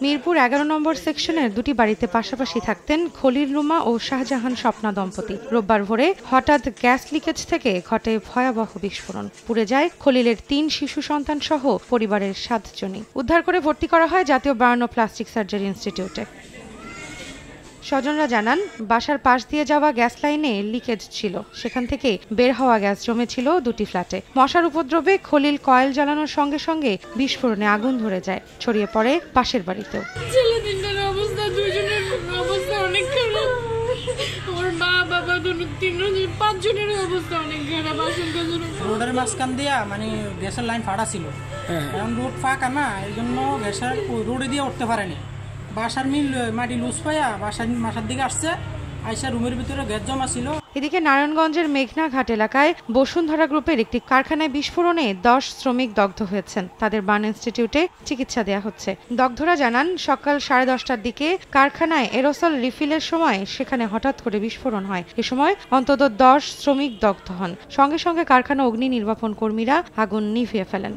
মিরপুর ১১ নম্বর সেকশনের দুটি বাড়িতে পাশাপাশি থাকতেন খলিল রুমা ও শাহজাহান স্বপ্না দম্পতি। রোববার ভোরে হঠাৎ গ্যাস লিকেজ থেকে ঘটে ভয়াবহ বিস্ফোরণ। পুড়ে যায় খলিলের ৩ শিশু সন্তান সহ পরিবারের ৭ জনই। উদ্ধার করে ভর্তি করা হয় জাতীয় বার্ন ও প্লাস্টিক সার্জারি ইনস্টিটিউটে। স্বজনরা জানান, বাসার পাশ দিয়ে যাওয়া গ্যাস লাইনে লিকেজ ছিল, সেখান থেকে বের হওয়া গ্যাস জমেছিল দুটি ফ্ল্যাটে। মশার উপদ্রবে খলিল কয়েল জ্বালানোর সঙ্গে সঙ্গে বিস্ফোরণে আগুন ধরে যায়, ছড়িয়ে পড়ে পাশের বাড়িতেও। রোডের মাঝখান দিয়া মানে গ্যাসের লাইন ফাটা ছিল, এখন রোড ফাঁকা না, এই জন্য গ্যাসের রোডে দিয়ে উঠতে পারেনি। বাসার মাটি লুজ পাইয়া বাসার দিকে আসছে, আইসা রুমের ভিতরে গ্যাস জমা ছিল। এদিকে নারায়ণগঞ্জের মেঘনাঘাট এলাকায় বসুন্ধরা গ্রুপের একটি কারখানায় বিস্ফোরণে ১০ শ্রমিক দগ্ধ হয়েছেন। তাদের বার্ন ইনস্টিটিউটে চিকিৎসা দেওয়া হচ্ছে। দগ্ধরা জানান, সকাল 10:30টার দিকে কারখানায় এরোসল রিফিলের সময় সেখানে হঠাৎ করে বিস্ফোরণ হয়। এ সময় অন্তত ১০ শ্রমিক দগ্ধ হন। সঙ্গে সঙ্গে কারখানা অগ্নি নির্বাপন কর্মীরা আগুন নিভিয়ে ফেলেন।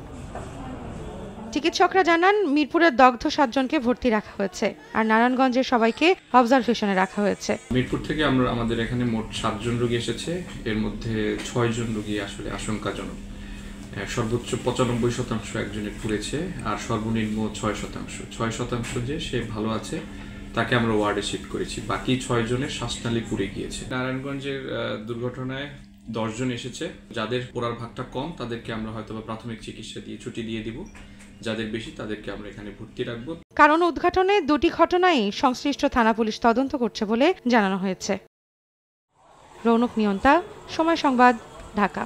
চিকিৎসকরা জানান, মিরপুরের দগ্ধ ৭ জনকে ভর্তি রাখা হয়েছে, আর নারায়ণগঞ্জের সবাইকে অবজারভেশনে রাখা হয়েছে। মিরপুর থেকে আমাদের এখানে মোট ৭ জন রোগী এসেছে। এর মধ্যে ৬ জন রোগী আসলে আশঙ্কাজনক। সর্বোচ্চ ৯৫% একজনের পুড়েছে, আর সর্বনিম্ন ৬% যে সে ভালো আছে, তাকে আমরা ওয়ার্ডে শিফট করেছি। বাকি ৬ জনের শ্বাসনালী পুড়ে গিয়েছে। নারায়ণগঞ্জের দুর্ঘটনায় ১০ জন এসেছে। যাদের পোড়ার ভাগটা কম তাদেরকে আমরা হয়তো প্রাথমিক চিকিৎসা দিয়ে ছুটি দিয়ে দিব, যাদের বেশি তাদেরকে আমরা এখানে ভর্তি রাখবো। কারণ উদ্ঘাটনে দুটি ঘটনায় সংশ্লিষ্ট থানা পুলিশ তদন্ত করছে বলে জানানো হয়েছে। রৌনক নিয়ন্তা, সময় সংবাদ, ঢাকা।